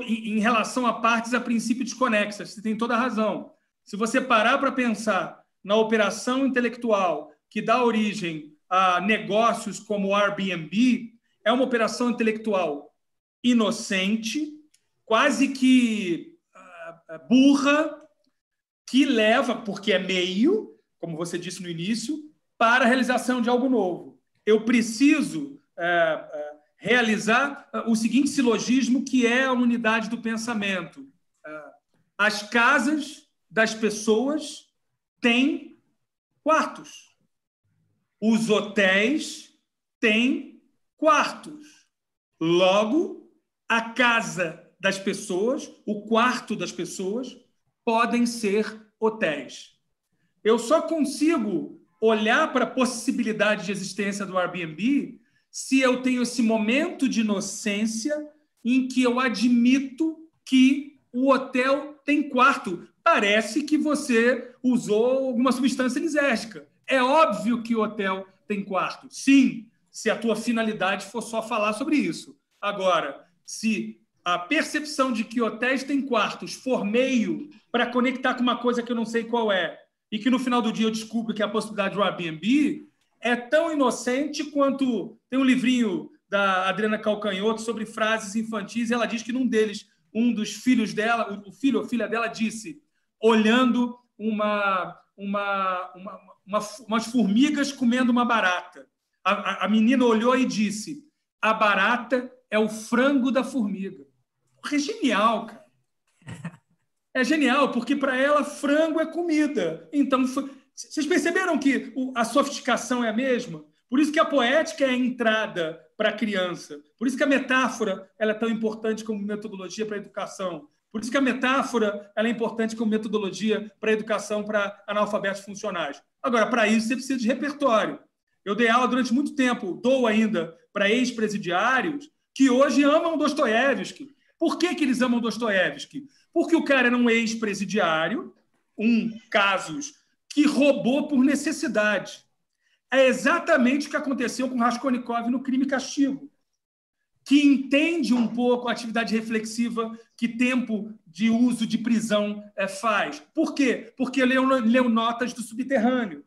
em relação a partes a princípio desconexas. Você tem toda a razão. Se você parar para pensar na operação intelectual que dá origem a negócios como o Airbnb, é uma operação intelectual inocente, quase que burra, que leva, porque é meio, como você disse no início, para a realização de algo novo. Eu preciso realizar o seguinte silogismo, que é a unidade do pensamento. As casas das pessoas têm quartos. Os hotéis têm quartos. Logo, a casa das pessoas, o quarto das pessoas, podem ser hotéis. Eu só consigo olhar para a possibilidade de existência do Airbnb se eu tenho esse momento de inocência em que eu admito que o hotel tem quarto. Parece que você usou alguma substância lisérgica. É óbvio que o hotel tem quarto. Sim, se a tua finalidade for só falar sobre isso. Agora, se a percepção de que hotéis têm quartos for meio para conectar com uma coisa que eu não sei qual é, e que no final do dia eu descubro que é a possibilidade do Airbnb, é tão inocente quanto... Tem um livrinho da Adriana Calcanhoto sobre frases infantis, e ela diz que num deles, um dos filhos dela, o filho ou filha dela disse, olhando umas formigas comendo uma barata. A menina olhou e disse, a barata é o frango da formiga. É genial, cara. É genial, porque para ela frango é comida. Então, vocês perceberam que a sofisticação é a mesma? Por isso que a poética é a entrada para a criança. Por isso que a metáfora ela é tão importante como metodologia para a educação. Por isso que a metáfora ela é importante como metodologia para a educação para analfabetos funcionais. Agora, para isso, você precisa de repertório. Eu dei aula durante muito tempo, dou ainda para ex-presidiários que hoje amam Dostoiévski. Por que eles amam Dostoiévski? Porque o cara era um ex-presidiário, casos que roubou por necessidade. É exatamente o que aconteceu com Raskolnikov no Crime e Castigo, que entende um pouco a atividade reflexiva que tempo de uso de prisão faz. Por quê? Porque leu notas do subterrâneo.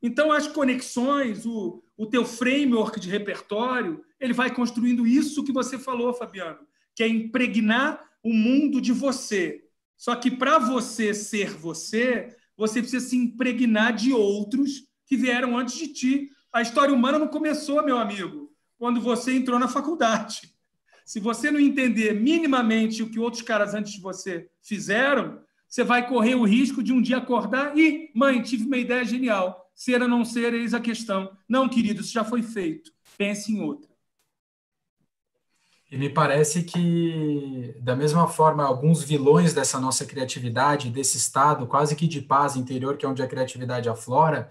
Então, as conexões, o teu framework de repertório, ele vai construindo isso que você falou, Fabiano, que é impregnar o mundo de você. Só que, para você ser você, você precisa se impregnar de outros que vieram antes de ti. A história humana não começou, meu amigo, quando você entrou na faculdade. Se você não entender minimamente o que outros caras antes de você fizeram, você vai correr o risco de um dia acordar e, mãe, tive uma ideia genial. Ser ou não ser, eis a questão. Não, querido, isso já foi feito. Pense em outra.
E me parece que, da mesma forma, alguns vilões dessa nossa criatividade, desse estado quase que de paz interior, que é onde a criatividade aflora,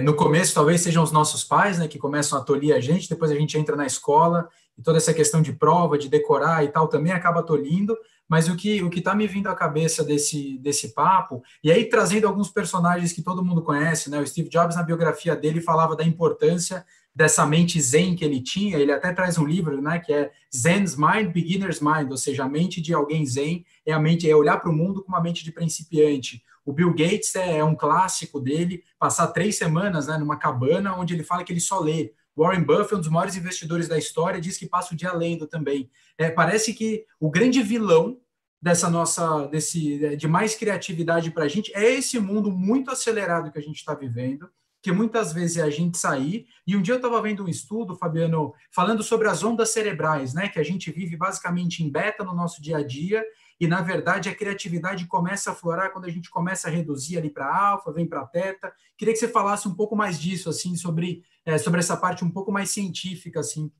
no começo talvez sejam os nossos pais, né, que começam a tolir a gente, depois a gente entra na escola, e toda essa questão de prova, de decorar e tal, também acaba tolindo, mas o que está me vindo à cabeça desse papo, e aí trazendo alguns personagens que todo mundo conhece, né, o Steve Jobs, na biografia dele, falava da importância dessa mente zen que ele tinha, ele até traz um livro, né, que é Zen's Mind, Beginner's Mind, ou seja, a mente de alguém zen é olhar para o mundo com uma mente de principiante. O Bill Gates é um clássico dele, passar 3 semanas, né, numa cabana onde ele fala que ele só lê. Warren Buffett, um dos maiores investidores da história, diz que passa o dia lendo também. Parece que o grande vilão de mais criatividade para a gente é esse mundo muito acelerado que a gente está vivendo, que muitas vezes é a gente sair. E um dia eu estava vendo um estudo, Fabiano, falando sobre as ondas cerebrais, né, que a gente vive basicamente em beta no nosso dia a dia, e, na verdade, a criatividade começa a aflorar quando a gente começa a reduzir ali para alfa, vem para teta. Queria que você falasse um pouco mais disso, assim, sobre essa parte um pouco mais científica, assim.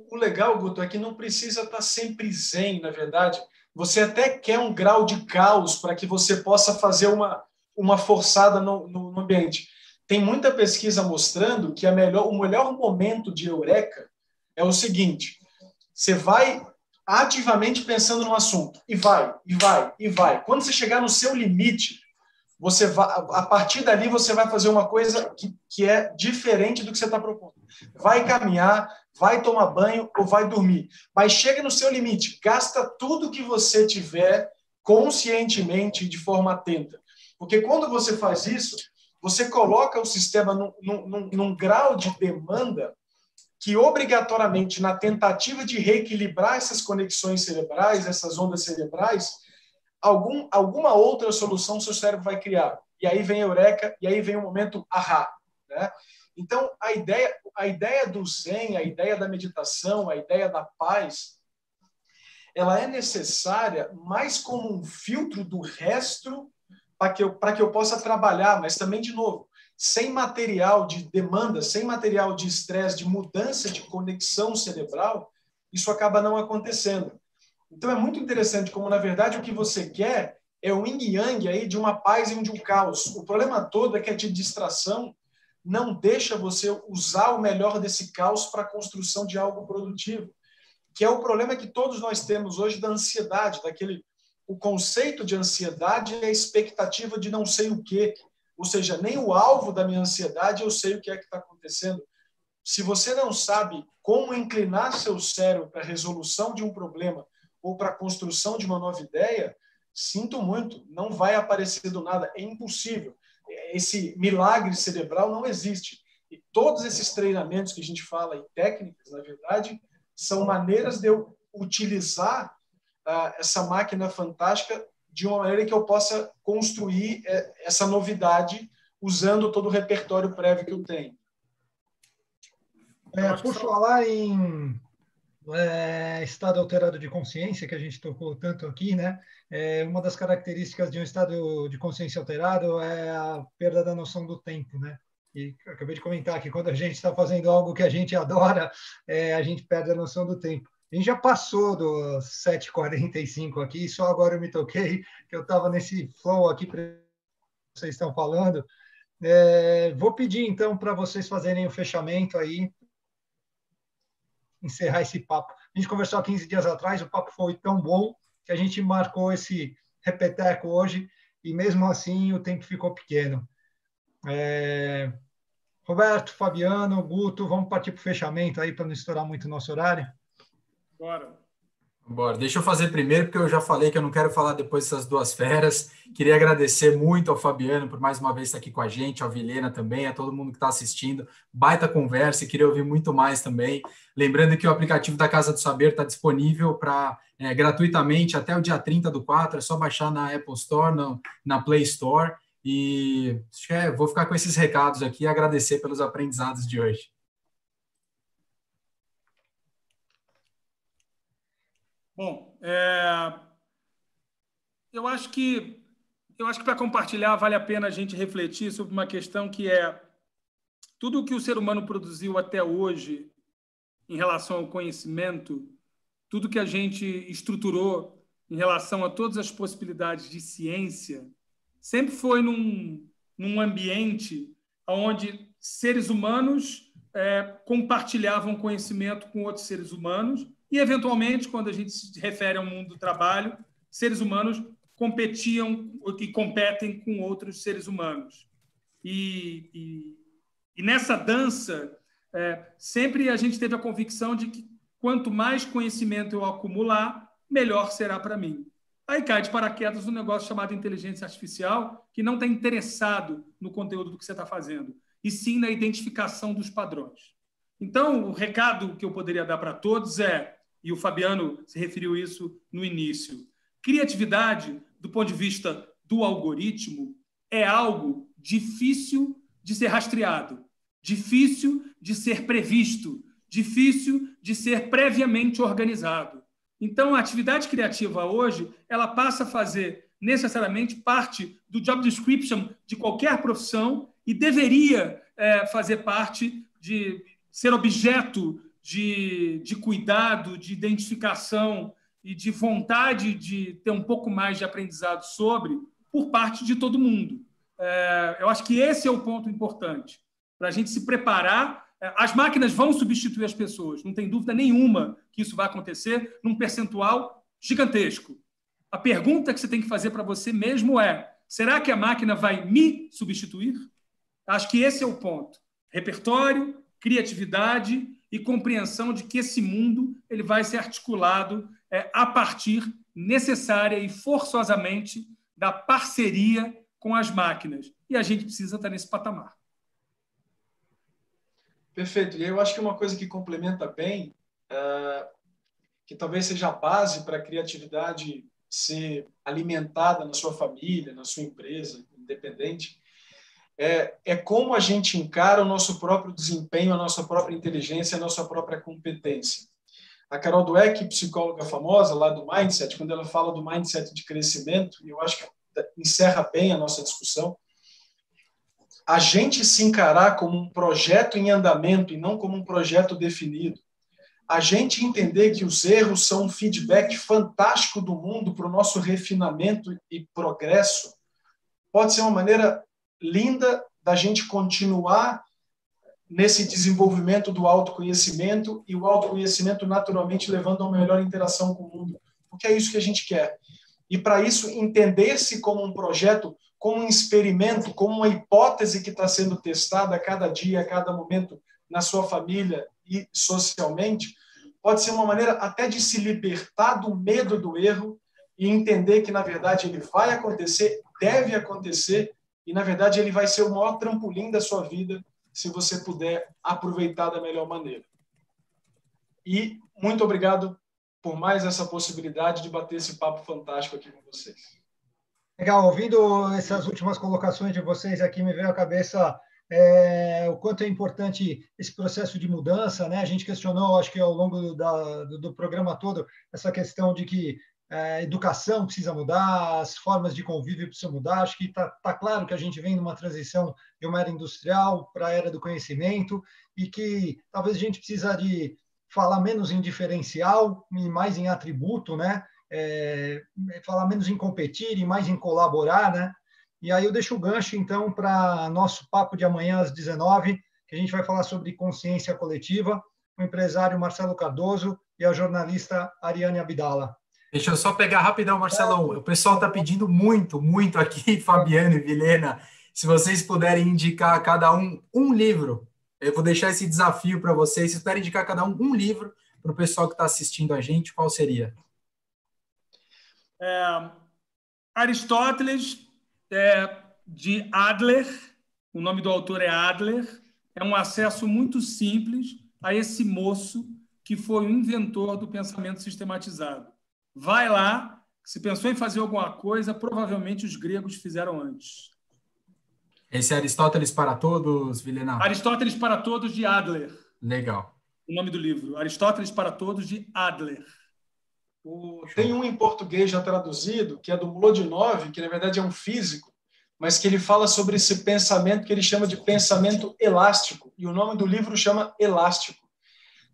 O legal, Guto, é que não precisa estar sempre zen, na verdade. Você até quer um grau de caos para que você possa fazer uma forçada no ambiente. Tem muita pesquisa mostrando que o melhor momento de eureka é o seguinte: você vai ativamente pensando no assunto, e vai. Quando você chegar no seu limite, a partir dali você vai fazer uma coisa que é diferente do que você está propondo. Vai caminhar, vai tomar banho ou vai dormir. Mas chega no seu limite, gasta tudo que você tiver conscientemente, de forma atenta. Porque quando você faz isso, você coloca o sistema num grau de demanda que, obrigatoriamente, na tentativa de reequilibrar essas conexões cerebrais, essas ondas cerebrais, alguma outra solução seu cérebro vai criar. E aí vem a eureka, e aí vem o momento ahá, né? Então, a ideia do zen, a ideia da meditação, a ideia da paz, ela é necessária mais como um filtro do resto para que eu possa trabalhar, mas também, de novo, sem material de demanda, sem material de estresse, de mudança de conexão cerebral, isso acaba não acontecendo. Então, é muito interessante como, na verdade, o que você quer é o yin e yang aí de uma paz e de um caos. O problema todo é que a distração não deixa você usar o melhor desse caos para a construção de algo produtivo. que é o problema que todos nós temos hoje da ansiedade, o conceito de ansiedade é a expectativa de não sei o quê, ou seja, nem o alvo da minha ansiedade eu sei o que é que está acontecendo. Se você não sabe como inclinar seu cérebro para a resolução de um problema ou para a construção de uma nova ideia, sinto muito, não vai aparecer do nada, é impossível. Esse milagre cerebral não existe. E todos esses treinamentos que a gente fala e técnicas, na verdade, são maneiras de eu utilizar essa máquina fantástica de uma maneira que eu possa construir essa novidade usando todo o repertório prévio que eu tenho.
Por falar em estado alterado de consciência, que a gente tocou tanto aqui, né? Uma das características de um estado de consciência alterado é a perda da noção do tempo, né? E acabei de comentar que quando a gente está fazendo algo que a gente adora, a gente perde a noção do tempo. A gente já passou dos 7h45 aqui, só agora eu me toquei, que eu estava nesse flow aqui que vocês estão falando. Vou pedir, então, para vocês fazerem o fechamento aí, encerrar esse papo. A gente conversou há 15 dias atrás, o papo foi tão bom que a gente marcou esse repeteco hoje e, mesmo assim, o tempo ficou pequeno. Roberto, Fabiano, Guto, vamos partir para o fechamento aí para não estourar muito o nosso horário?
Bora. Deixa eu fazer primeiro, porque eu já falei que eu não quero falar depois dessas duas feras. Queria agradecer muito ao Fabiano por mais uma vez estar aqui com a gente, ao Vilhena também, a todo mundo que está assistindo. Baita conversa e queria ouvir muito mais também. Lembrando que o aplicativo da Casa do Saber está disponível gratuitamente até o dia 30/4, é só baixar na Apple Store, na Play Store. E vou ficar com esses recados aqui e agradecer pelos aprendizados de hoje.
Bom, eu acho que para compartilhar vale a pena a gente refletir sobre uma questão que é tudo o que o ser humano produziu até hoje em relação ao conhecimento, tudo que a gente estruturou em relação a todas as possibilidades de ciência, sempre foi num ambiente onde seres humanos compartilhavam conhecimento com outros seres humanos e, eventualmente, quando a gente se refere ao mundo do trabalho, seres humanos competiam e competem com outros seres humanos. E nessa dança, sempre a gente teve a convicção de que quanto mais conhecimento eu acumular, melhor será para mim. Aí cai de paraquedas um negócio chamado inteligência artificial, que não está interessado no conteúdo do que você está fazendo, e sim na identificação dos padrões. Então, o recado que eu poderia dar para todos e o Fabiano se referiu isso no início, criatividade, do ponto de vista do algoritmo, é algo difícil de ser rastreado, difícil de ser previsto, difícil de ser previamente organizado. Então, a atividade criativa hoje, ela passa a fazer necessariamente parte do job description de qualquer profissão e deveria fazer parte de ser objeto de cuidado, de identificação e de vontade de ter um pouco mais de aprendizado por parte de todo mundo. Eu acho que esse é o ponto importante, para a gente se preparar. As máquinas vão substituir as pessoas, não tem dúvida nenhuma que isso vai acontecer num percentual gigantesco. A pergunta que você tem que fazer para você mesmo será que a máquina vai me substituir? Acho que esse é o ponto. Repertório, criatividade e compreensão de que esse mundo ele vai ser articulado a partir necessária e forçosamente da parceria com as máquinas. E a gente precisa estar nesse patamar.
Perfeito. E eu acho que uma coisa que complementa bem, que talvez seja a base para a criatividade ser alimentada na sua família, na sua empresa, independente, é como a gente encara o nosso próprio desempenho, a nossa própria inteligência, a nossa própria competência. A Carol Dweck, psicóloga famosa lá do Mindset, quando ela fala do mindset de crescimento, e eu acho que encerra bem a nossa discussão, a gente se encarar como um projeto em andamento e não como um projeto definido, a gente entender que os erros são um feedback fantástico do mundo para o nosso refinamento e progresso, pode ser uma maneira linda da gente continuar nesse desenvolvimento do autoconhecimento e o autoconhecimento naturalmente levando a uma melhor interação com o mundo, porque é isso que a gente quer. E para isso, entender-se como um projeto, como um experimento, como uma hipótese que está sendo testada a cada dia, a cada momento, na sua família e socialmente, pode ser uma maneira até de se libertar do medo do erro e entender que, na verdade, ele vai acontecer, deve acontecer, e, na verdade, ele vai ser o maior trampolim da sua vida se você puder aproveitar da melhor maneira. E muito obrigado por mais essa possibilidade de bater esse papo fantástico aqui com vocês.
Legal, ouvindo essas últimas colocações de vocês aqui, me veio à cabeça o quanto é importante esse processo de mudança, né? A gente questionou, acho que ao longo do programa todo, essa questão de que a educação precisa mudar, as formas de convívio precisam mudar. Acho que está claro que a gente vem numa transição de uma era industrial para a era do conhecimento e que talvez a gente precisa de falar menos em diferencial e mais em atributo, né? Falar menos em competir e mais em colaborar, né? E aí eu deixo o gancho, então, para nosso papo de amanhã às 19h, que a gente vai falar sobre consciência coletiva, com o empresário Marcelo Cardoso e a jornalista Ariane Abdala.
Deixa eu só pegar rapidão, Marcelão. O pessoal está pedindo muito, muito aqui, Fabiano e Vilhena, se vocês puderem indicar a cada um livro. Eu vou deixar esse desafio para vocês. Se puderem indicar a cada um livro para o pessoal que está assistindo a gente, qual seria?
Aristóteles, de Adler, o nome do autor é Adler, é um acesso muito simples a esse moço que foi o inventor do pensamento sistematizado. Vai lá, se pensou em fazer alguma coisa, provavelmente os gregos fizeram antes.
Esse é Aristóteles para Todos, Vilhena?
Aristóteles para Todos, de Adler.
Legal.
O nome do livro, Aristóteles para Todos, de Adler.
Tem um em português já traduzido, que é do Mlodinov, que na verdade é um físico, mas que ele fala sobre esse pensamento que ele chama de pensamento elástico, e o nome do livro chama Elástico.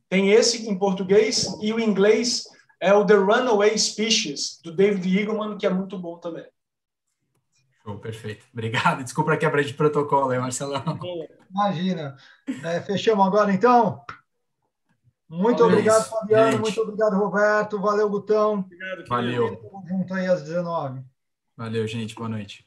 Tem esse em português, e o inglês é o The Runaway Species, do David Eagleman, que é muito bom também.
Show, perfeito. Obrigado. Desculpa a quebra de protocolo aí, Marcelão.
Imagina. Fechamos agora, então? Muito obrigado, Fabiano. Gente. Muito obrigado, Roberto. Valeu, Gutão.
Obrigado,
valeu.
Estamos juntos aí às 19h.
Valeu, gente. Boa noite.